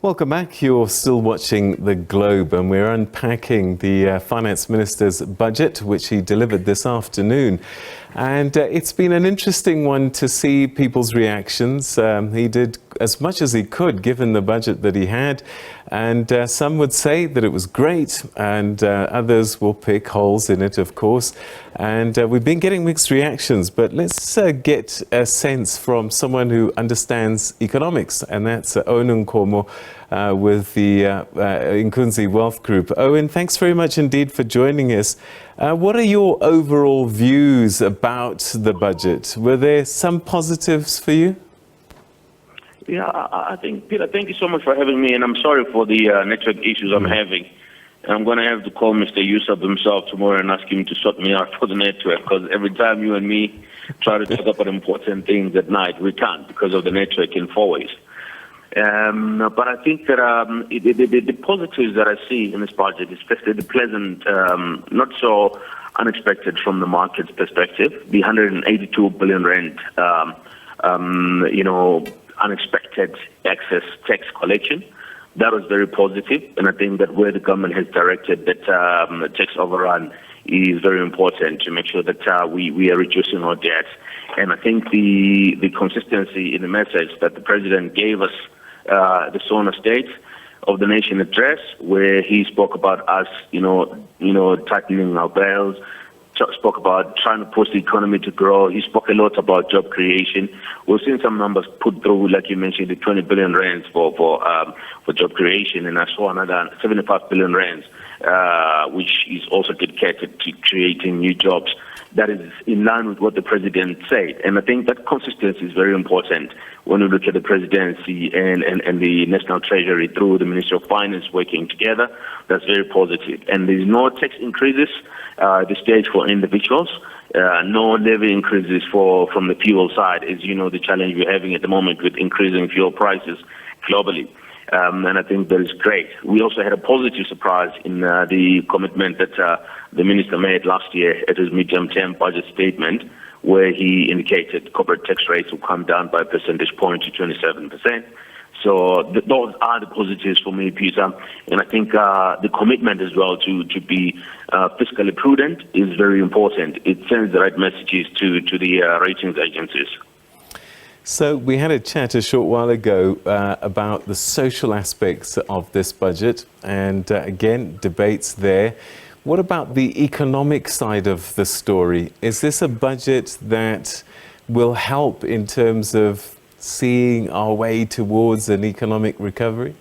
Welcome back. You're still watching The Globe, and we're unpacking the Finance Minister's budget, which he delivered this afternoon. And it's been an interesting one to see people's reactions. He did as much as he could, given the budget that he had. And some would say that it was great, and others will pick holes in it, of course. And we've been getting mixed reactions, but let's get a sense from someone who understands economics, and that's Owen Nkomo with the Inkunzi Wealth Group. Owen, thanks very much indeed for joining us. What are your overall views about the budget? Were there some positives for you? Yeah, I think, Peter, thank you so much for having me, and I'm sorry for the network issues I'm having. And I'm going to have to call Mr. Yusuf himself tomorrow and ask him to sort me out for the network, because every time you and me try to talk about important things at night, we can't because of the network in 4 ways. But I think that the positives that I see in this project, especially the pleasant, not so unexpected from the market's perspective, the 182 billion rand, unexpected excess tax collection. That was very positive, and I think that where the government has directed that tax overrun is very important to make sure that we are reducing our debt. And I think the consistency in the message that the president gave us, the Sona State of the Nation address, where he spoke about us, tightening our belts, spoke about trying to push the economy to grow. He spoke a lot about job creation. We've seen some numbers put through, like you mentioned, the 20 billion rands for job creation, and I saw another 75 billion rands, which is also dedicated to creating new jobs. That is in line with what the president said, and I think that consistency is very important when we look at the presidency and the National Treasury through the Ministry of Finance working together. That's very positive. And there's no tax increases at this stage for individuals, no levy increases from the fuel side, as you know, the challenge we're having at the moment with increasing fuel prices globally. And I think that is great. We also had a positive surprise in the commitment that the minister made last year at his medium-term budget statement, where he indicated corporate tax rates will come down by a percentage point to 27%. So those are the positives for me, Peter. And I think the commitment as well to be fiscally prudent is very important. It sends the right messages to the ratings agencies. So we had a chat a short while ago about the social aspects of this budget, and again, debates there. What about the economic side of the story? Is this a budget that will help in terms of seeing our way towards an economic recovery?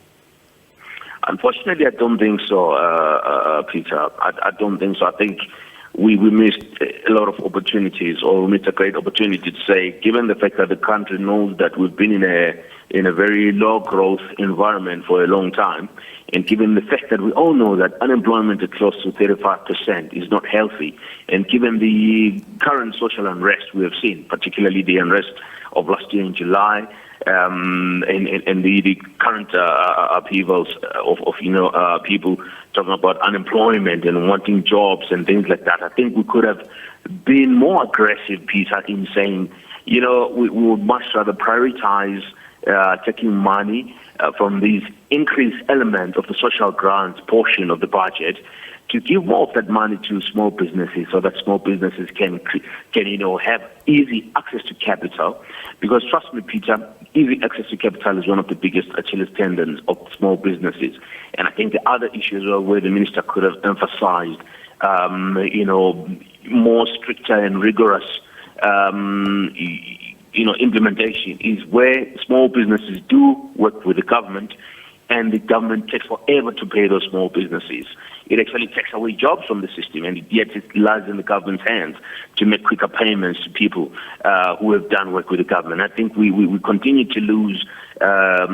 Unfortunately, I don't think so, Peter. I don't think so. I think we missed a lot of opportunities, or we missed a great opportunity to say, given the fact that the country knows that we've been in a very low growth environment for a long time, and given the fact that we all know that unemployment is close to 35% is not healthy, and given the current social unrest we have seen, particularly the unrest of last year in July, and the current upheavals of people talking about unemployment and wanting jobs and things like that, I think we could have been more aggressive, Peter, in saying, we would much rather prioritize taking money from these increased elements of the social grants portion of the budget to give more of that money to small businesses, so that small businesses can have easy access to capital. Because trust me, Peter, easy access to capital is one of the biggest Achilles tendons of small businesses. And I think the other issues where the minister could have emphasized, more stricter and rigorous, implementation is where small businesses do work with the government, and the government takes forever to pay those small businesses. It actually takes away jobs from the system, and yet it lies in the government's hands to make quicker payments to people who have done work with the government. I think we continue to lose a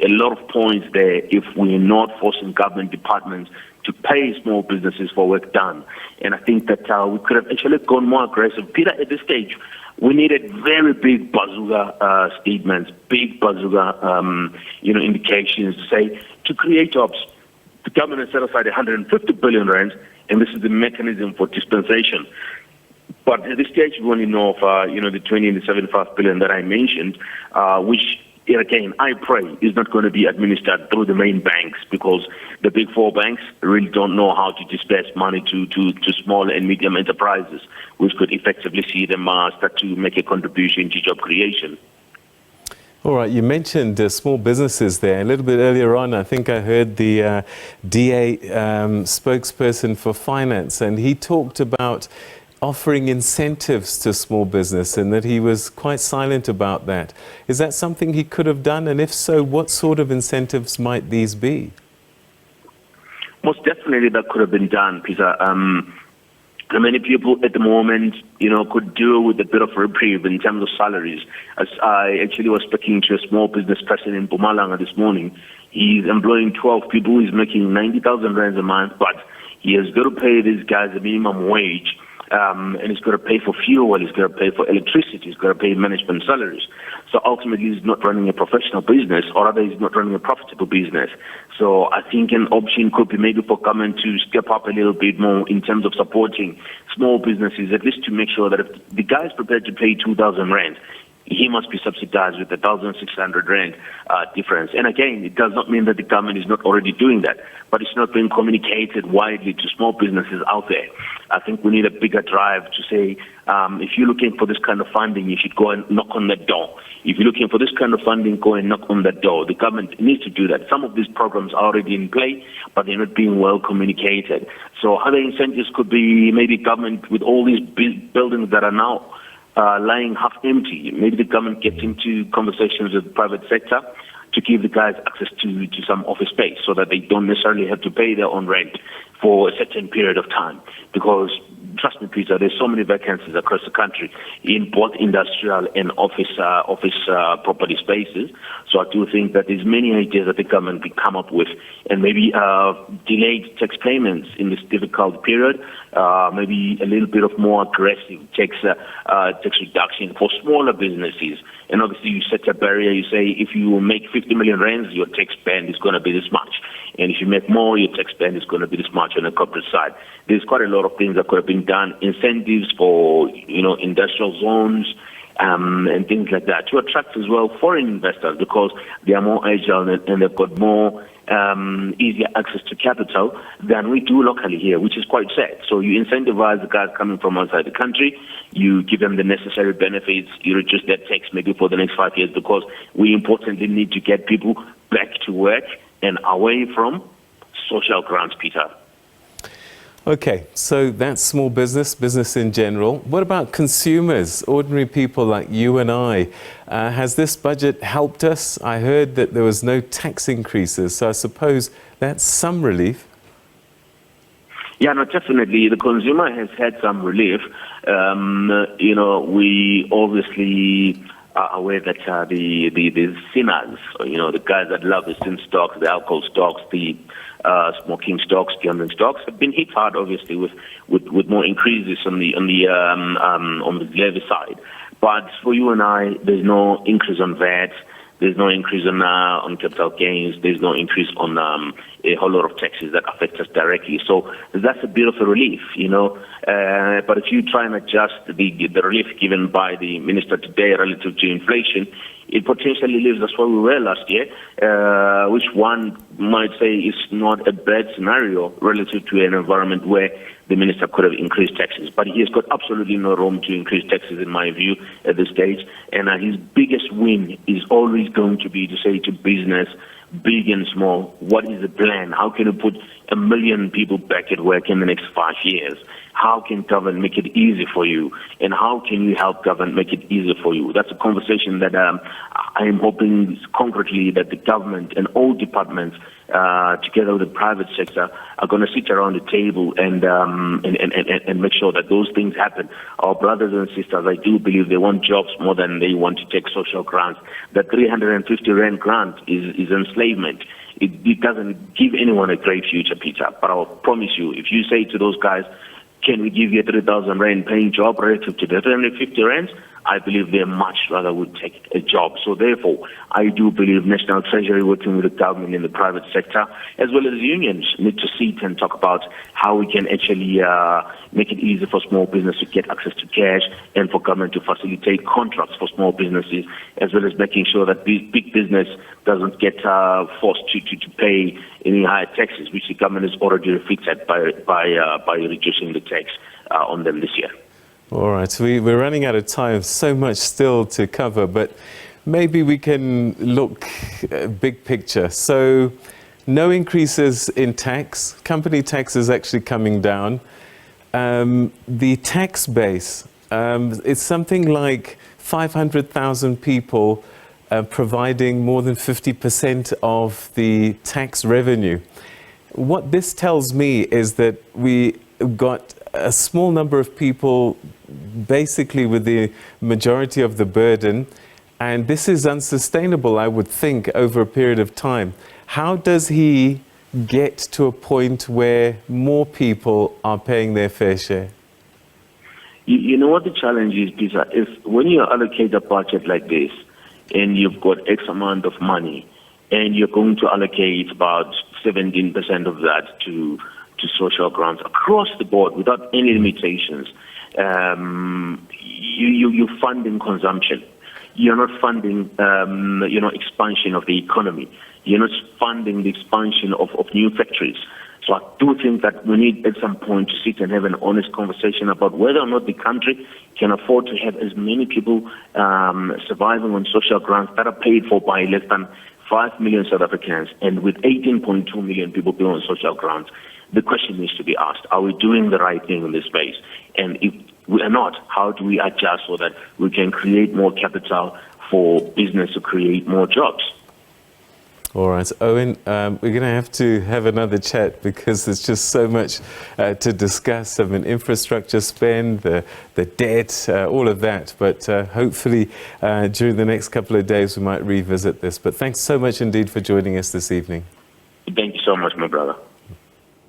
lot of points there if we're not forcing government departments to pay small businesses for work done. And I think that we could have actually gone more aggressive. Peter, at this stage, we needed very big bazooka statements, big bazooka indications to say, to create jobs. The government has set aside 150 billion rand, and this is the mechanism for dispensation. But at this stage, we only know of the 20 and the 75 billion that I mentioned, which here again, I pray is not going to be administered through the main banks, because the big four banks really don't know how to disperse money to small and medium enterprises, which could effectively see them start to make a contribution to job creation. All right, you mentioned small businesses there. A little bit earlier on, I think I heard the DA spokesperson for finance, and he talked about offering incentives to small business, and that he was quite silent about that. Is that something he could have done? And if so, what sort of incentives might these be? Most definitely that could have been done, Peter. Many people at the moment, could do with a bit of reprieve in terms of salaries. As I actually was speaking to a small business person in Mpumalanga this morning, he's employing 12 people. He's making 90,000 rands a month, but he has got to pay these guys a minimum wage. And he's got to pay for fuel, he's got to pay for electricity, he's got to pay management salaries. So ultimately, he's not running a professional business, or rather, he's not running a profitable business. So I think an option could be maybe for government to step up a little bit more in terms of supporting small businesses, at least to make sure that if the guy is prepared to pay 2,000 rand, he must be subsidized with 1,600 rand difference. And again, it does not mean that the government is not already doing that, but it's not being communicated widely to small businesses out there. I think we need a bigger drive to say, if you're looking for this kind of funding, you should go and knock on that door. If you're looking for this kind of funding, go and knock on that door. The government needs to do that. Some of these programs are already in play, but they're not being well communicated. So other incentives could be maybe government with all these buildings that are now lying half empty. Maybe the government gets into conversations with the private sector to give the guys access to some office space, so that they don't necessarily have to pay their own rent for a certain period of time. Because trust me, Peter, there's so many vacancies across the country in both industrial and office property spaces. So I do think that there's many ideas that the government can come up with, and maybe delayed tax payments in this difficult period, maybe a little bit of more aggressive tax reduction for smaller businesses. And obviously, you set a barrier. You say if you make 50 million rands, your tax band is going to be this much. And if you make more, your tax band is going to be this much on the corporate side. There's quite a lot of things that could have been done. Incentives for, industrial zones, and things like that, to attract as well foreign investors, because they are more agile and they've got more easier access to capital than we do locally here, which is quite sad. So you incentivize the guys coming from outside the country, you give them the necessary benefits, you reduce their tax maybe for the next 5 years, because we importantly need to get people back to work and away from social grants, Peter. Okay, so that's small business in general. What about consumers, ordinary people like you and I? Has this budget helped us? I heard that there was no tax increases, so I suppose that's some relief. Yeah, no, definitely. The consumer has had some relief. We obviously are aware that the sinners, the guys that love the sin stocks, the alcohol stocks, the smoking stocks, gambling stocks, have been hit hard, obviously, with more increases on the levy side. But for you and I, there's no increase on VAT. There's no increase on capital gains. There's no increase on a whole lot of taxes that affect us directly. So that's a bit of a relief, But if you try and adjust the relief given by the minister today relative to inflation, it potentially leaves us where we were last year, which one might say is not a bad scenario relative to an environment where the minister could have increased taxes. But he has got absolutely no room to increase taxes, in my view, at this stage. And his biggest win is always going to be to say to business, big and small, what is the plan? How can you put 1 million people back at work in the next 5 years? How can government make it easy for you? And how can you help government make it easier for you? That's a conversation that I am hoping concretely that the government and all departments, together with the private sector, are going to sit around the table and make sure that those things happen. Our brothers and sisters, I do believe they want jobs more than they want to take social grants. The 350 rand grant is enslavement. It doesn't give anyone a great future, Peter. But I'll promise you, if you say to those guys, can we give you a 3,000 rand paying job relative to the 350 rands? I believe they much rather would take a job. So therefore, I do believe National Treasury working with the government in the private sector, as well as unions, need to sit and talk about how we can actually make it easy for small business to get access to cash, and for government to facilitate contracts for small businesses, as well as making sure that big business doesn't get forced to pay any higher taxes, which the government has already reflected by reducing the tax on them this year. All right, we're running out of time. So much still to cover, but maybe we can look big picture. So no increases in tax. Company tax is actually coming down. The tax base, it's something like 500,000 people providing more than 50% of the tax revenue. What this tells me is that we got a small number of people basically with the majority of the burden, and this is unsustainable, I would think, over a period of time. How does he get to a point where more people are paying their fair share? You know what the challenge is, Peter? Is when you allocate a budget like this and you've got X amount of money and you're going to allocate about 17% of that to social grants across the board without any limitations, you're funding consumption. You're not funding, expansion of the economy. You're not funding the expansion of new factories. So I do think that we need at some point to sit and have an honest conversation about whether or not the country can afford to have as many people surviving on social grants that are paid for by less than 5 million South Africans, and with 18.2 million people being on social grants. The question needs to be asked, are we doing the right thing in this space? And if we are not, how do we adjust so that we can create more capital for business to create more jobs? All right, Owen, we're going to have another chat because there's just so much to discuss. I mean, infrastructure spend, the debt, all of that. But hopefully during the next couple of days we might revisit this. But thanks so much indeed for joining us this evening. Thank you so much, my brother.